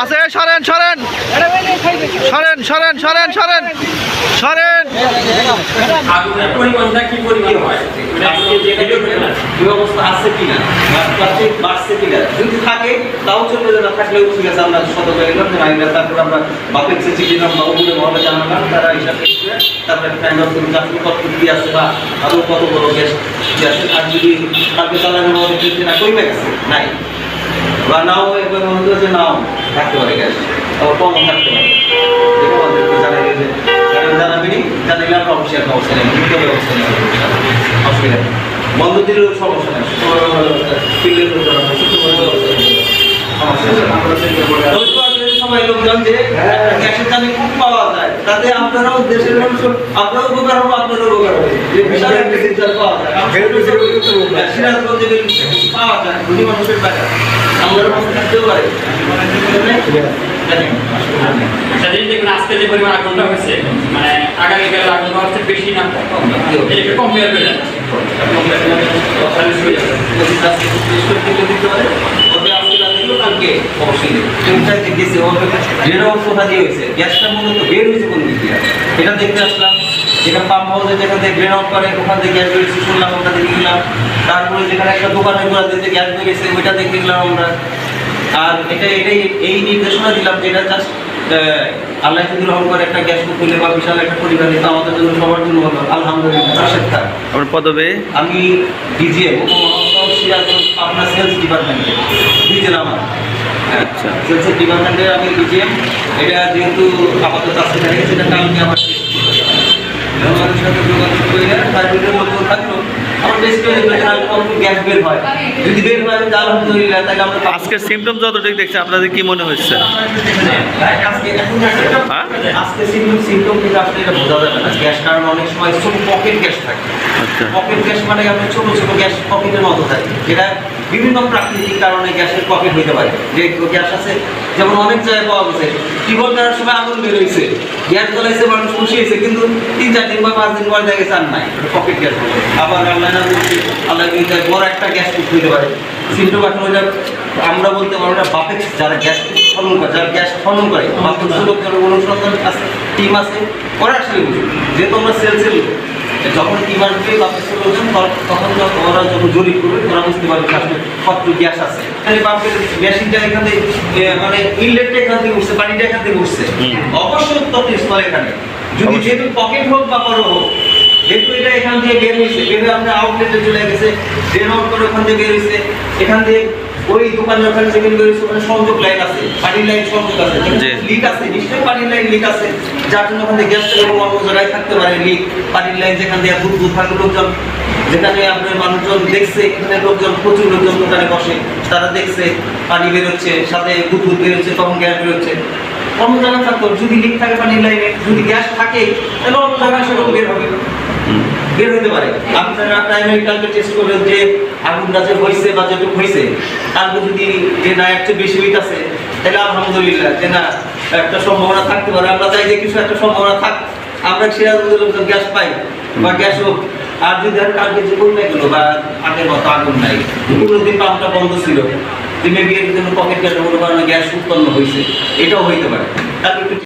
আছে সরেন সরেন সরেন সরেন সরেন সরেন সরেন ব্যবস্থা আছে কিনা বাড়ছে কিনা যদি থাকে তাও চলবে, না থাকলেও ঠিক আছে। আমরা সতর্ক এলাম যে মাইন্ডার, তারপর আমরা বাপের চিঠি দিলাম বা ওগুলো মহলে জানালাম, তারা হিসাব করছে, তারপরে ফাইন্ড আউট করুন চাকরি কত কি আছে বা আরও কত বড় গ্যাস কি আছে। আর যদি কালকে চালানোর মধ্যে যদি না কমে গেছে নাই বা নাও একবার মনে হচ্ছে নাও থাকতে পারে গ্যাস, আবার কমও থাকতে পারে, এটা আমাদেরকে জানাই যে জানাবেনি, জানাইলে আমরা অফিসের ব্যবস্থা নেই, দ্রুত ব্যবস্থা নেই, অসুবিধা নেই। বন্ধ দিলেও সমস্যা নেই, সবাই লোকজন যে গ্যাসের দামে খুব পাওয়া যায়, তাতে আপনারাও দেশের মানুষ, আপনারাও উপকার হবো, আপনারও উপকার হবে। বিশাল একটা সিদ্ধান্ত পাওয়া যায়, সিরাজগঞ্জে পাওয়া যায়, ধনী মানুষের টাকা আমরা থাকতেও পারে। আজকে যে পরিমাণ আগুনটা হয়েছে, মানে আগামীকাল আগুন হচ্ছে বেশি না কম হয়ে যাবে, গ্যাসটা মূলত বের হয়েছে কোন দিক দিয়ে এটা দেখতে আসলাম। যেখানে পাম্প হাউসে যেখান থেকে গ্রেন আউট করে ওখান থেকে গ্যাস বেরিয়েছে শুনলাম, ওটা দেখে গেলাম। তারপরে যেখানে একটা দোকানের গোড়া দিতে গ্যাস বেরিয়েছে ওইটা দেখে গেলাম আমরা। আর এটাই এই নির্দেশনা দিলাম যে এটা জাস্ট আল্লাহ যদি রহম করে একটা গ্যাস খুলে বা বিশাল একটা পরিবার নিতে আমাদের জন্য সবার জন্য হলো আলহামদুলিল্লাহ। আপনার পদবে আমি ডিজিএম আপনার সেলস ডিপার্টমেন্টে ডিজেল আমার, আচ্ছা সেলস ডিপার্টমেন্টে আমি ডিজিএম। এটা যেহেতু আপাতত আসতে থাকে সেটা কালকে আমার আমাদের সাথে যোগাযোগ করে প্রাইভেটের লোকজন থাকলো আমার বেশ গ্যাস বের হয়, যদি বের হয় আলহামদুলিল্লাহ। তাহলে আমরা আজকের সিমটম যতটুকু দেখছি আপনাদের কি মনে হচ্ছে? আজকে সিমটম কিন্তু আসলে এটা বোঝা যাবে না গ্যাস, কারণ অনেক সময় ছোট পকেট গ্যাস থাকে। পকেট গ্যাস মানে আপনার ছোট ছোট গ্যাস পকেটের মতো থাকে, যেটা বিভিন্ন প্রাকৃতিক কারণে গ্যাসের পকেট হইতে পারে। যে গ্যাস আছে যেমন অনেক জায়গায় পাওয়া গেছে, টিউবওয়েল দেওয়ার সময় আগুন বের হয়েছে, গ্যাস জ্বলাইছে, মানুষ খুশি হয়েছে, কিন্তু 3-4 দিন বা 5 দিন পর দেখা গেছে আর নাই, পকেট গ্যাস। আবার আল্লাহ বড় একটা গ্যাস হইতে পারে সিমটম। এখন ওইটা আমরা বলতে পারবো না, বাপের যারা গ্যাস খনন করে, যারা গ্যাস খনন করে লোকজন অনুসন্ধান আছে, টিম আছে, ওরা আসলে বুঝবে। যেহেতু আমরা সেলসের লোক, যখন টিম আসবে বাপের লোকজন তখন ওরা যখন জরিপ করবে ওরা বুঝতে পারবে আসলে কত গ্যাস আছে। বাপের মেশিনটা এখান থেকে মানে ইনলেটটা এখান থেকে উঠছে, পানিটা এখান থেকে উঠছে, অবশ্যই তত স্থল এখানে যদি যেহেতু পকেট হোক বা বড় হোক, যেহেতু এটা এখান থেকে বের হয়েছে, বের হয়ে আপনার আউটলেটে চলে গেছে, ড্রেন আউট করে ওখান থেকে বের হয়েছে, এখান থেকে ওই দোকানের ওখানে যেখানে বের হয়েছে ওখানে সংযোগ লাইন আছে, পানির লাইন সংযোগ আছে, লিক আছে, নিশ্চয়ই পানির লাইন লিক আছে, যার জন্য ওখান থেকে গ্যাসটা এবং অন্য জায়গায় থাকতে পারে লিক। পানির লাইন যেখান থেকে বুদবুদ থাকে লোকজন, যেখানে আপনার মানুষজন দেখছে, এখানে লোকজন প্রচুর লোকজন দোকানে বসে, তারা দেখছে পানি বেরোচ্ছে, সাথে বুদবুদ বেরোচ্ছে, তখন গ্যাস বেরোচ্ছে। অন্য জায়গায় থাকতো যদি লিক থাকে পানির লাইনে, যদি গ্যাস থাকে তাহলে অন্য জায়গায় সেরকম বের হবে, বের হতে পারে। আপনারা প্রাইমারি কালকে টেস্ট করবেন যে আগুনটা যে হয়েছে বা যেটুকু হয়েছে, কালকে যদি যে না একটু বেশি হইতেছে তাহলে আলহামদুলিল্লাহ যে না একটা সম্ভাবনা থাকতে পারে। আমরা চাই যে কিছু একটা সম্ভাবনা থাক, আমরা সিরাজগঞ্জের লোকজন গ্যাস পাই বা গ্যাস হোক। আর যদি কালকে যে বললে গেলো বা আগের মতো আগুন নাই, পুরো দিন পাম্পটা বন্ধ ছিল, দিনে গিয়ে পকেট গ্যাসের কোনো কারণে গ্যাস উৎপন্ন হয়েছে, এটাও হইতে পারে।